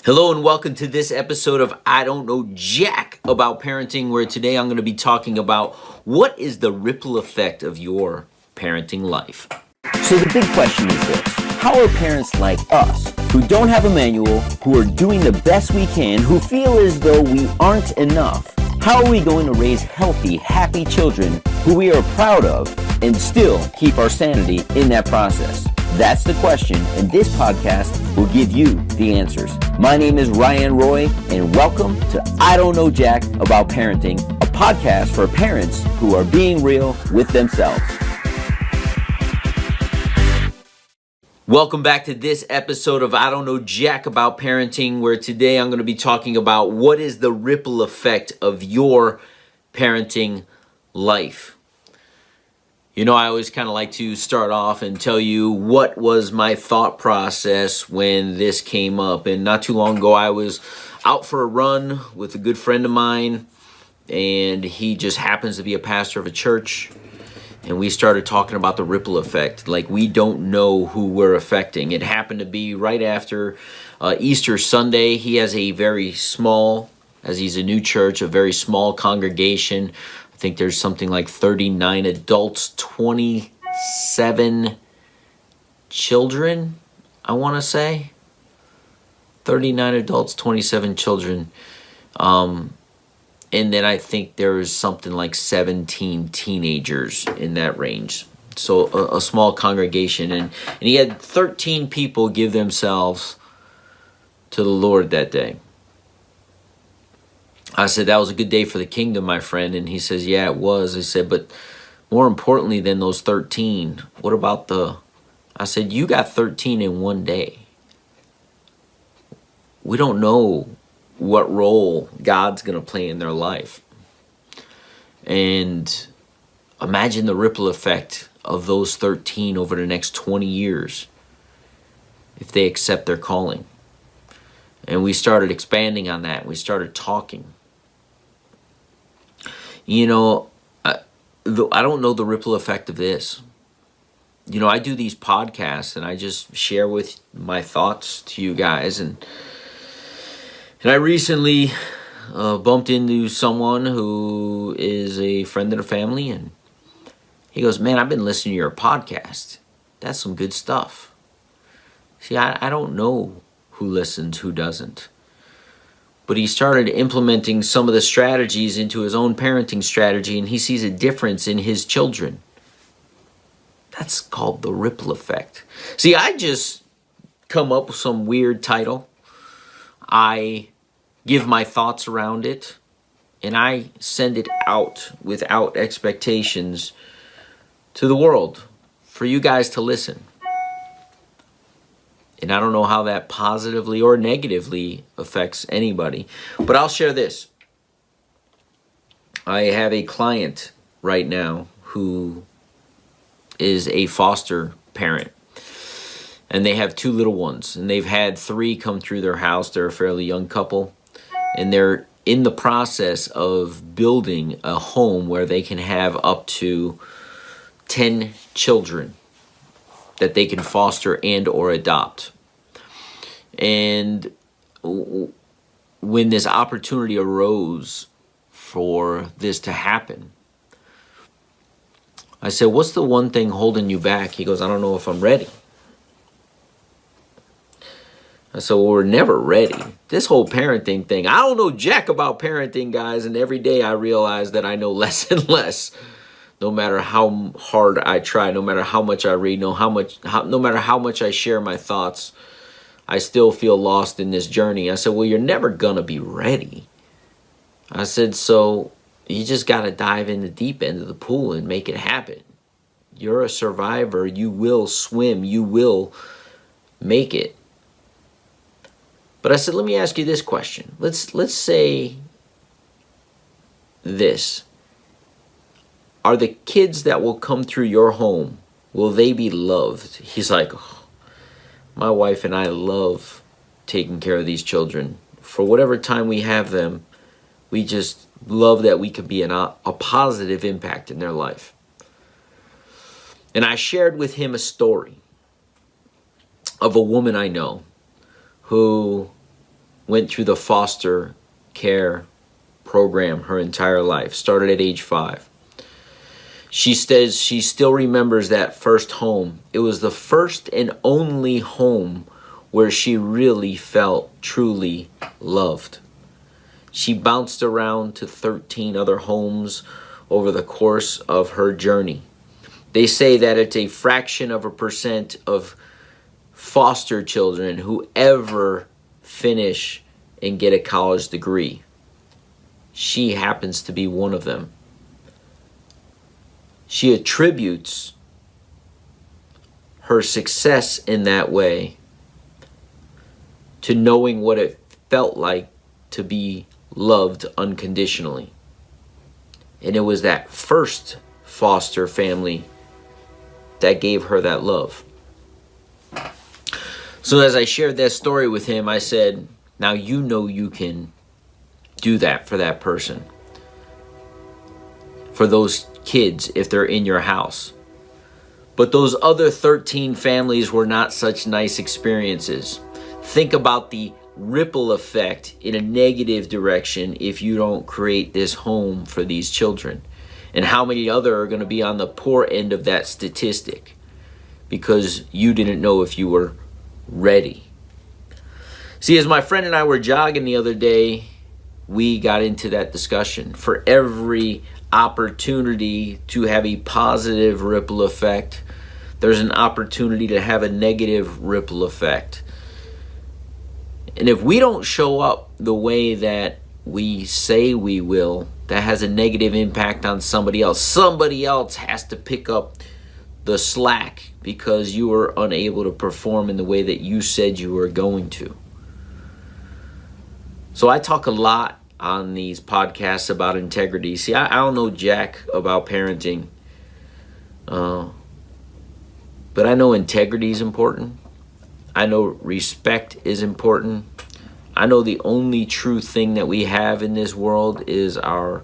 Hello and welcome to this episode of I Don't Know Jack About Parenting, where today I'm going to be talking about what is the ripple effect of your parenting life. So the big question is this: how are parents like us, who don't have a manual, who are doing the best we can, who feel as though we aren't enough, how are we going to raise healthy, happy children who we are proud of and still keep our sanity in that process? That's the question, and this podcast will give you the answers. My name is Ryan Roy, and welcome to I Don't Know Jack About Parenting, a podcast for parents who are being real with themselves. Welcome back to this episode of I Don't Know Jack About Parenting, where today I'm going to be talking about what is the ripple effect of your parenting life. You know, I always kind of like to start off and tell you what was my thought process when this came up. And not too long ago, I was out for a run with a good friend of mine, and he just happens to be a pastor of a church. And we started talking about the ripple effect, like we don't know who we're affecting. It happened to be right after Easter Sunday. He has a very small, as he's a new church, a very small congregation. I think there's something like 39 adults, 27 children, I want to say. 39 adults, 27 children. And then I think there's something like 17 teenagers in that range. So a small congregation. And he had 13 people give themselves to the Lord that day. I said, that was a good day for the kingdom, my friend. And he says, yeah, it was. I said, but more importantly than those 13, what about I said, you got 13 in one day. We don't know what role God's going to play in their life. And imagine the ripple effect of those 13 over the next 20 years if they accept their calling. And we started expanding on that. We started talking. You know, I don't know the ripple effect of this. You know, I do these podcasts and I just share with my thoughts to you guys. And I recently bumped into someone who is a friend of the family, and he goes, man, I've been listening to your podcast. That's some good stuff. See, I don't know who listens, who doesn't. But he started implementing some of the strategies into his own parenting strategy, and he sees a difference in his children. That's called the ripple effect. See, I just come up with some weird title. I give my thoughts around it, and I send it out without expectations to the world for you guys to listen. And I don't know how that positively or negatively affects anybody, but I'll share this. I have a client right now who is a foster parent. And they have 2 little ones, and they've had 3 come through their house. They're a fairly young couple, and they're in the process of building a home where they can have up to 10 children that they can foster and or adopt. And when this opportunity arose for this to happen, I said, what's the one thing holding you back? He goes, I don't know if I'm ready. I said, well, we're never ready. This whole parenting thing, I don't know jack about parenting, guys, and every day I realize that I know less and less. No matter how hard I try, no matter how much I read, no matter how much I share my thoughts, I still feel lost in this journey. I said, well, you're never going to be ready. I said, so you just got to dive in the deep end of the pool and make it happen. You're a survivor. You will swim. You will make it. But I said, let me ask you this question. Let's say this. Are the kids that will come through your home, will they be loved? He's like, oh, my wife and I love taking care of these children. For whatever time we have them, we just love that we can be a positive impact in their life. And I shared with him a story of a woman I know who went through the foster care program her entire life, started at age 5. She says she still remembers that first home. It was the first and only home where she really felt truly loved. She bounced around to 13 other homes over the course of her journey. They say that it's a fraction of a percent of foster children who ever finish and get a college degree. She happens to be one of them. She attributes her success in that way to knowing what it felt like to be loved unconditionally. And it was that first foster family that gave her that love. So as I shared that story with him, I said, now you know you can do that for that person. For those kids, if they're in your house. But those other 13 families were not such nice experiences. Think about the ripple effect in a negative direction if you don't create this home for these children. And how many other are going to be on the poor end of that statistic because you didn't know if you were ready. See, as my friend and I were jogging the other day, we got into that discussion. For every opportunity to have a positive ripple effect, there's an opportunity to have a negative ripple effect. And if we don't show up the way that we say we will, that has a negative impact on somebody else. Somebody else has to pick up the slack because you were unable to perform in the way that you said you were going to. So I talk a lot on these podcasts about integrity. See, I don't know jack about parenting, but I know integrity is important. I know respect is important. I know the only true thing that we have in this world is our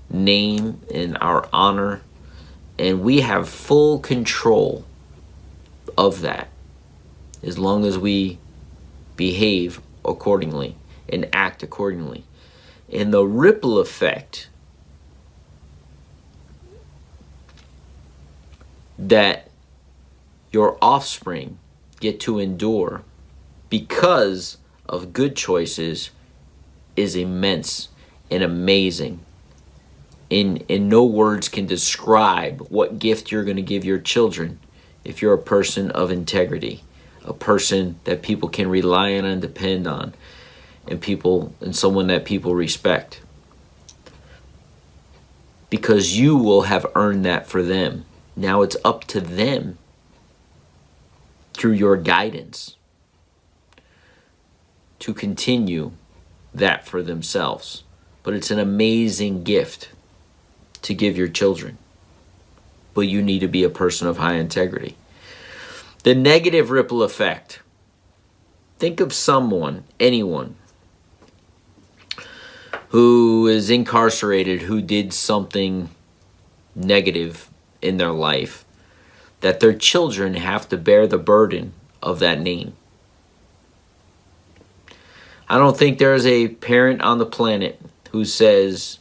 name and our honor, and we have full control of that as long as we behave accordingly and act accordingly. And the ripple effect that your offspring get to endure because of good choices is immense and amazing. And no words can describe what gift you're going to give your children if you're a person of integrity, a person that people can rely on and depend on, and someone that people respect. Because you will have earned that for them. Now it's up to them through your guidance to continue that for themselves. But it's an amazing gift to give your children. But you need to be a person of high integrity. The negative ripple effect. Think of someone, anyone, who is incarcerated, who did something negative in their life, that their children have to bear the burden of that name. I don't think there's a parent on the planet who says,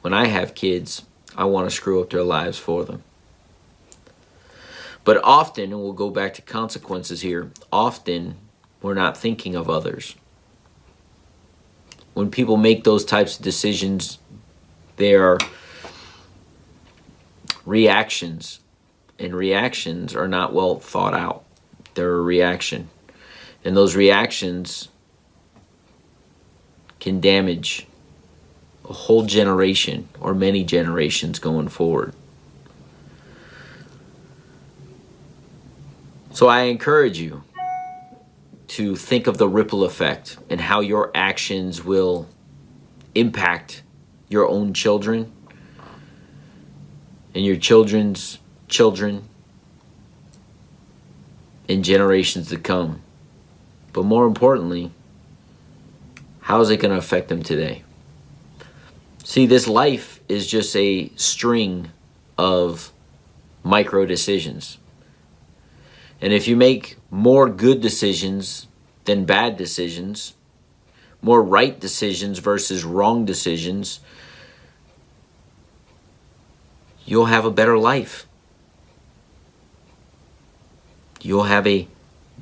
when I have kids, I want to screw up their lives for them. But often, and we'll go back to consequences here, often we're not thinking of others. When people make those types of decisions, they are reactions. And reactions are not well thought out. They're a reaction. And those reactions can damage a whole generation or many generations going forward. So I encourage you to think of the ripple effect and how your actions will impact your own children and your children's children in generations to come. But more importantly, how is it going to affect them today? See, this life is just a string of micro decisions. And if you make more good decisions than bad decisions, more right decisions versus wrong decisions, you'll have a better life. You'll have a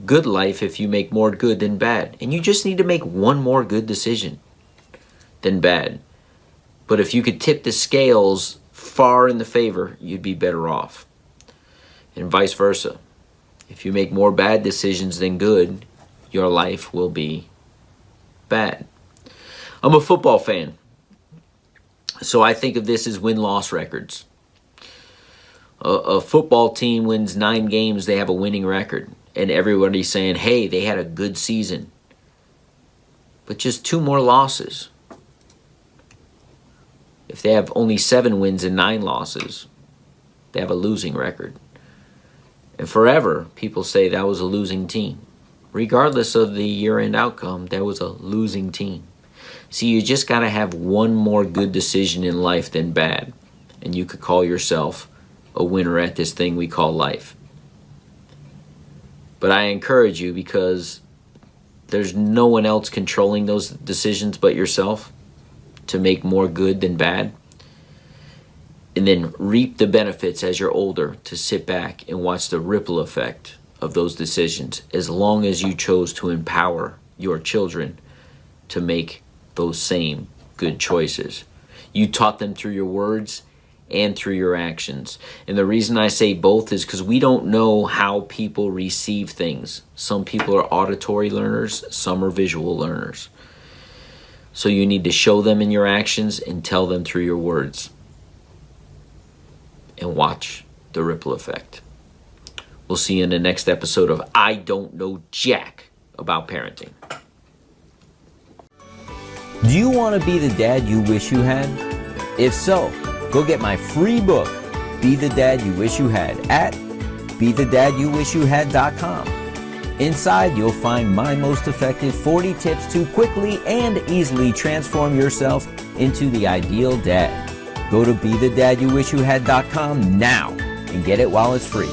good life if you make more good than bad. And you just need to make one more good decision than bad. But if you could tip the scales far in the favor, you'd be better off. And vice versa. If you make more bad decisions than good, your life will be bad. I'm a football fan, so I think of this as win-loss records. A football team wins 9 games, they have a winning record. And everybody's saying, hey, they had a good season. But just 2 more losses. If they have only 7 wins and 9 losses, they have a losing record. And forever, people say that was a losing team. Regardless of the year-end outcome, that was a losing team. See, you just got to have one more good decision in life than bad. And you could call yourself a winner at this thing we call life. But I encourage you, because there's no one else controlling those decisions but yourself, to make more good than bad. And then reap the benefits as you're older, to sit back and watch the ripple effect of those decisions, as long as you chose to empower your children to make those same good choices. You taught them through your words and through your actions. And the reason I say both is because we don't know how people receive things. Some people are auditory learners, some are visual learners. So you need to show them in your actions and tell them through your words. And watch the ripple effect. We'll see you in the next episode of I Don't Know Jack About Parenting. Do you want to be the dad you wish you had? If so, go get my free book, Be the Dad You Wish You Had, at BeTheDadYouWishYouHad.com. Inside, you'll find my most effective 40 tips to quickly and easily transform yourself into the ideal dad. Go to BeTheDadYouWishYouHad.com now and get it while it's free.